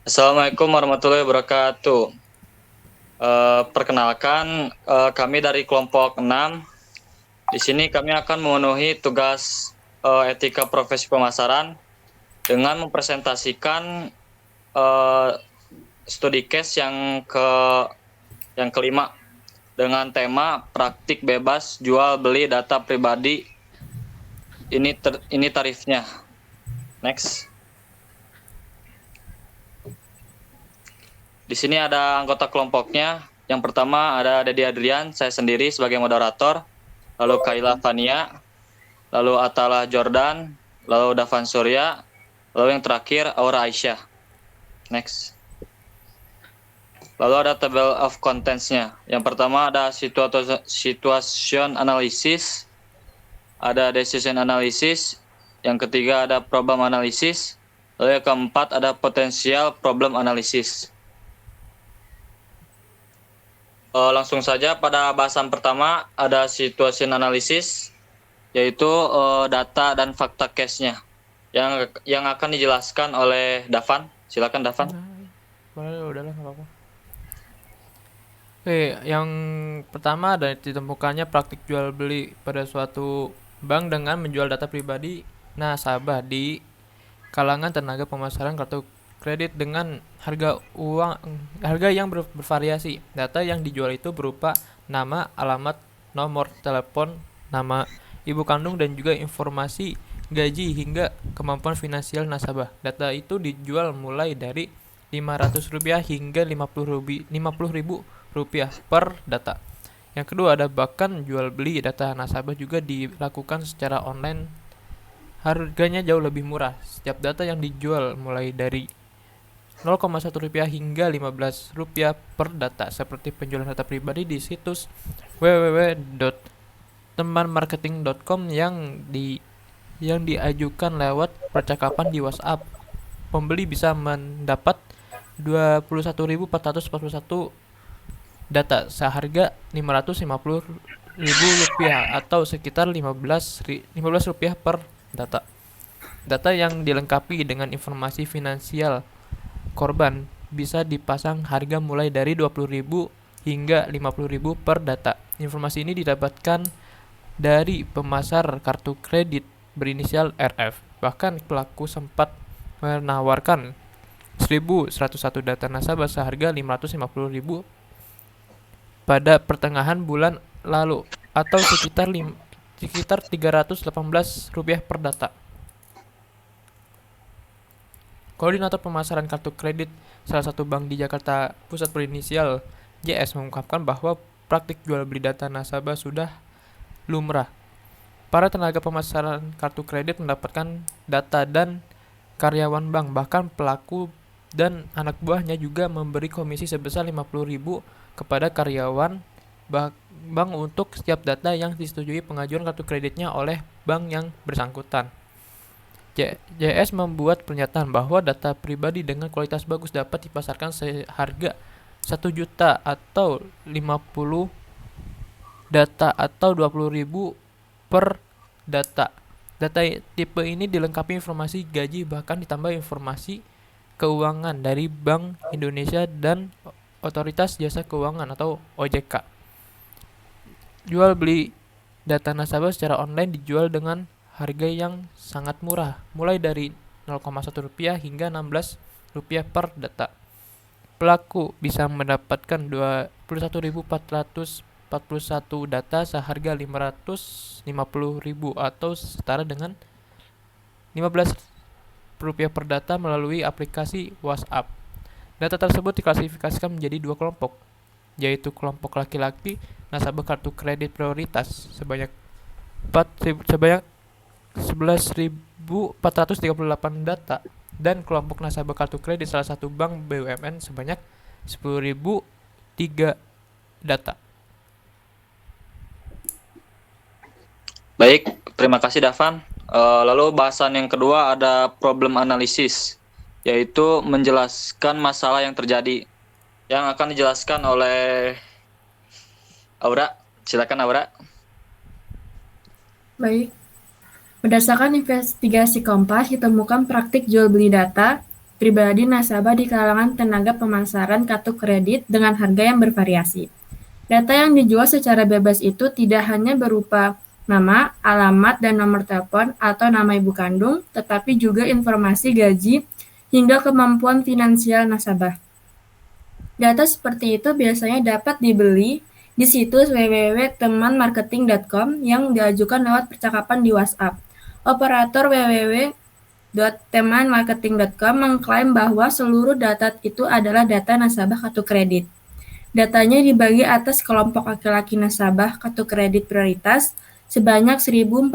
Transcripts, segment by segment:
Assalamualaikum warahmatullahi wabarakatuh. Perkenalkan, kami dari kelompok 6. Di sini kami akan memenuhi tugas etika profesi pemasaran dengan mempresentasikan uh, studi case yang kelima dengan tema praktik bebas jual beli data pribadi. Ini tarifnya. Next. Di sini ada anggota kelompoknya. Yang pertama ada Dedi Adrian, saya sendiri sebagai moderator, lalu Kaila Fania, lalu Atala Jordan, lalu Davan Surya, lalu yang terakhir Aura Aisyah. Next. Lalu ada table of contents-nya. Yang pertama ada situation analysis, ada decision analysis, yang ketiga ada problem analysis, lalu yang keempat ada potential problem analysis. Langsung saja pada bahasan pertama ada situation analysis, yaitu data dan fakta case-nya yang akan dijelaskan oleh Davan. Silakan Davan. Boleh, udahlah, nggak apa-apa. Oke, yang pertama ada ditemukannya praktik jual beli pada suatu bank dengan menjual data pribadi nasabah di kalangan tenaga pemasaran kartu kredit dengan harga yang bervariasi. Data yang dijual itu berupa nama, alamat, nomor telepon, nama ibu kandung dan juga informasi gaji hingga kemampuan finansial nasabah. Data itu dijual mulai dari Rp500 hingga Rp50.000 per data. Yang kedua ada bahkan jual beli data nasabah juga dilakukan secara online. Harganya jauh lebih murah. Setiap data yang dijual mulai dari Rp0,1 hingga Rp15 per data, seperti penjualan data pribadi di situs www.temanmarketing.com yang diajukan lewat percakapan di WhatsApp. Pembeli bisa mendapat Rp21.441 data seharga Rp550.000 atau sekitar Rp15 per data. Data yang dilengkapi dengan informasi finansial korban bisa dipasang harga mulai dari Rp20.000 hingga Rp50.000 per data. Informasi ini didapatkan dari pemasar kartu kredit berinisial RF. Bahkan pelaku sempat menawarkan 1.101 data nasabah seharga Rp550.000 pada pertengahan bulan lalu atau sekitar Rp318 per data. Koordinator pemasaran kartu kredit salah satu bank di Jakarta Pusat berinisial JS mengungkapkan bahwa praktik jual beli data nasabah sudah lumrah. Para tenaga pemasaran kartu kredit mendapatkan data dan karyawan bank, bahkan pelaku dan anak buahnya juga memberi komisi sebesar Rp50.000 kepada karyawan bank untuk setiap data yang disetujui pengajuan kartu kreditnya oleh bank yang bersangkutan. JS membuat pernyataan bahwa data pribadi dengan kualitas bagus dapat dipasarkan seharga 1 juta atau 50 data atau 20.000 per data. Data tipe ini dilengkapi informasi gaji bahkan ditambah informasi keuangan dari Bank Indonesia dan Otoritas Jasa Keuangan atau OJK. Jual beli data nasabah secara online dijual dengan harga yang sangat murah, mulai dari Rp0,1 hingga Rp16 per data. Pelaku bisa mendapatkan 21.441 data seharga Rp550.000 atau setara dengan Rp15 per data melalui aplikasi WhatsApp. Data tersebut diklasifikasikan menjadi 2 kelompok, yaitu kelompok laki-laki nasabah kartu kredit prioritas sebanyak 11.438 data dan kelompok nasabah kartu kredit salah satu bank BUMN sebanyak 10.003 data. Baik, terima kasih Davan. Lalu bahasan yang kedua ada problem analysis, yaitu menjelaskan masalah yang terjadi, yang akan dijelaskan oleh Aura. Silakan Aura. Baik, berdasarkan investigasi Kompas, ditemukan praktik jual beli data pribadi nasabah di kalangan tenaga pemasaran kartu kredit dengan harga yang bervariasi. Data yang dijual secara bebas itu tidak hanya berupa nama, alamat, dan nomor telepon atau nama ibu kandung, tetapi juga informasi gaji hingga kemampuan finansial nasabah. Data seperti itu biasanya dapat dibeli di situs www.temanmarketing.com yang diajukan lewat percakapan di WhatsApp. Operator www.temanmarketing.com mengklaim bahwa seluruh data itu adalah data nasabah kartu kredit. Datanya dibagi atas kelompok laki-laki nasabah kartu kredit prioritas sebanyak 1.438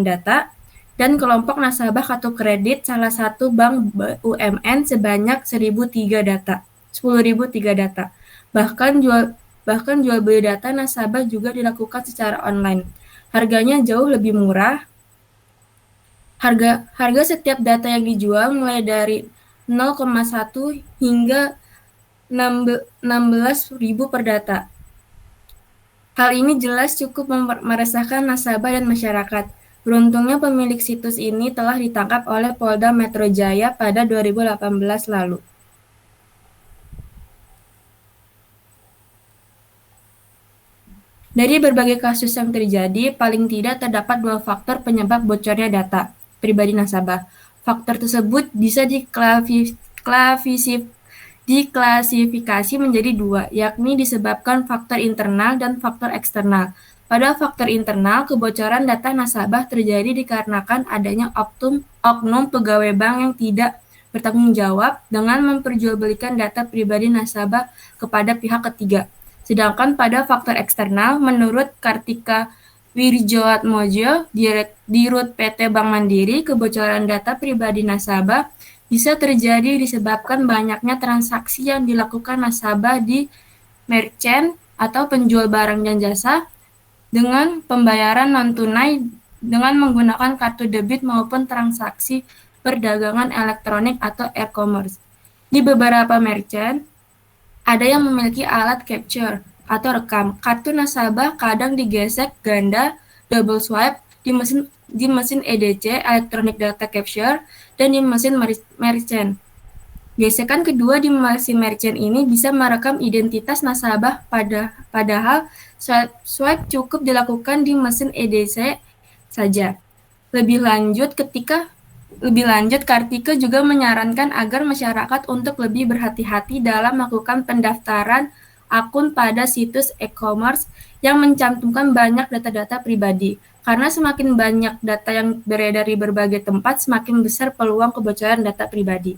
data dan kelompok nasabah kartu kredit salah satu bank BUMN sebanyak 10.003 data. Bahkan jual beli data nasabah juga dilakukan secara online. Harganya jauh lebih murah. Harga setiap data yang dijual mulai dari 0,1 hingga 16.000 per data. Hal ini jelas cukup meresahkan nasabah dan masyarakat. Beruntungnya pemilik situs ini telah ditangkap oleh Polda Metro Jaya pada 2018 lalu. Dari berbagai kasus yang terjadi, paling tidak terdapat 2 faktor penyebab bocornya data pribadi nasabah. Faktor tersebut bisa diklasifikasi menjadi 2, yakni disebabkan faktor internal dan faktor eksternal. Pada faktor internal, kebocoran data nasabah terjadi dikarenakan adanya oknum pegawai bank yang tidak bertanggung jawab dengan memperjualbelikan data pribadi nasabah kepada pihak ketiga. Sedangkan pada faktor eksternal, menurut Kartika Wirjoatmojo, Dirut PT Bank Mandiri, kebocoran data pribadi nasabah bisa terjadi disebabkan banyaknya transaksi yang dilakukan nasabah di merchant atau penjual barang dan jasa dengan pembayaran non-tunai dengan menggunakan kartu debit maupun transaksi perdagangan elektronik atau e-commerce. Di beberapa merchant, ada yang memiliki alat capture atau rekam. Kartu nasabah kadang digesek ganda double swipe di mesin EDC (Electronic Data Capture) dan di mesin merchant. Gesekan kedua di mesin merchant ini bisa merekam identitas nasabah padahal swipe cukup dilakukan di mesin EDC saja. Lebih lanjut, Kartika juga menyarankan agar masyarakat untuk lebih berhati-hati dalam melakukan pendaftaran akun pada situs e-commerce yang mencantumkan banyak data-data pribadi. Karena semakin banyak data yang beredar di berbagai tempat, semakin besar peluang kebocoran data pribadi.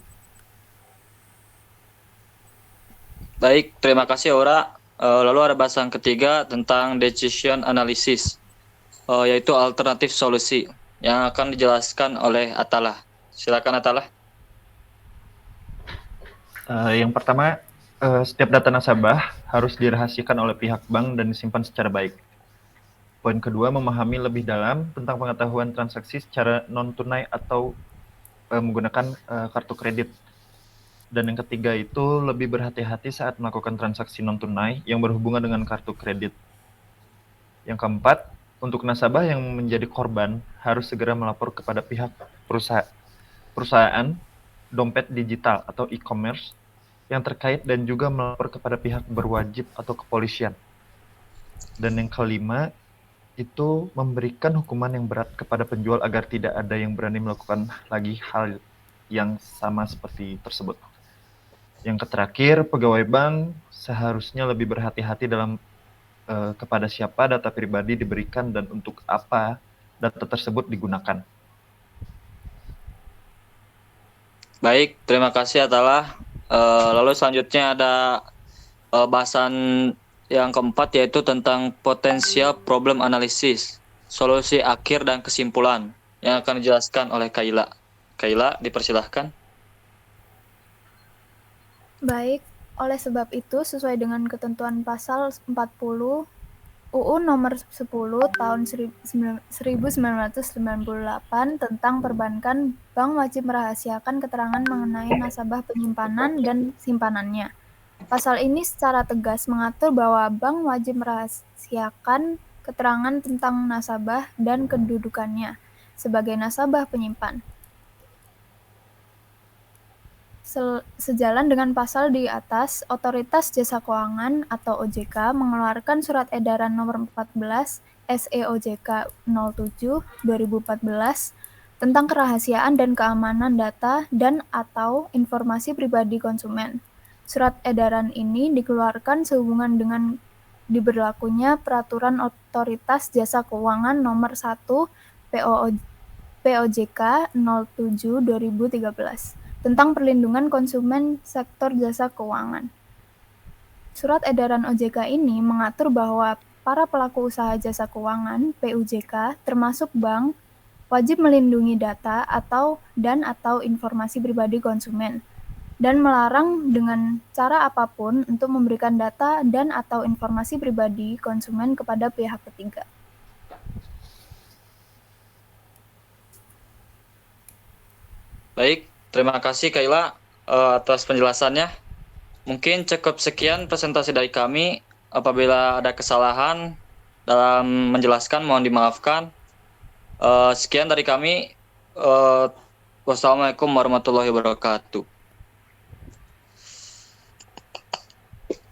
Baik, terima kasih Aura. Lalu ada bahasan ketiga tentang decision analysis, yaitu alternatif solusi yang akan dijelaskan oleh Atalah. Silakan Atalah. Yang pertama, setiap data nasabah harus dirahasiakan oleh pihak bank dan disimpan secara baik. Poin kedua, memahami lebih dalam tentang pengetahuan transaksi secara non-tunai atau menggunakan kartu kredit. Dan yang ketiga itu lebih berhati-hati saat melakukan transaksi non-tunai yang berhubungan dengan kartu kredit. Yang keempat, untuk nasabah yang menjadi korban harus segera melapor kepada pihak perusahaan dompet digital atau e-commerce yang terkait dan juga melapor kepada pihak berwajib atau kepolisian. Dan yang kelima, itu memberikan hukuman yang berat kepada penjual agar tidak ada yang berani melakukan lagi hal yang sama seperti tersebut. Yang terakhir, pegawai bank seharusnya lebih berhati-hati dalam kepada siapa data pribadi diberikan dan untuk apa data tersebut digunakan. Baik, terima kasih Atalah. Lalu selanjutnya ada bahasan yang keempat, yaitu tentang potensial problem analysis, solusi akhir dan kesimpulan yang akan dijelaskan oleh Kaila. Kaila, dipersilahkan. Baik, oleh sebab itu sesuai dengan ketentuan pasal 40 UU nomor 10 tahun 1998 tentang perbankan, bank wajib merahasiakan keterangan mengenai nasabah penyimpanan dan simpanannya. Pasal ini secara tegas mengatur bahwa bank wajib merahasiakan keterangan tentang nasabah dan kedudukannya sebagai nasabah penyimpan. Sejalan dengan pasal di atas, Otoritas Jasa Keuangan atau OJK mengeluarkan Surat Edaran Nomor 14 SEOJK 07 2014 tentang kerahasiaan dan keamanan data dan atau informasi pribadi konsumen. Surat edaran ini dikeluarkan sehubungan dengan diberlakunya Peraturan Otoritas Jasa Keuangan Nomor 1 POJK 07 2013 tentang perlindungan konsumen sektor jasa keuangan. Surat edaran OJK ini mengatur bahwa para pelaku usaha jasa keuangan (PUJK) termasuk bank wajib melindungi data atau informasi pribadi konsumen dan melarang dengan cara apapun untuk memberikan data dan atau informasi pribadi konsumen kepada pihak ketiga. Baik, terima kasih Kaila atas penjelasannya. Mungkin cukup sekian presentasi dari kami. Apabila ada kesalahan dalam menjelaskan, mohon dimaafkan. Sekian dari kami. Wassalamualaikum warahmatullahi wabarakatuh.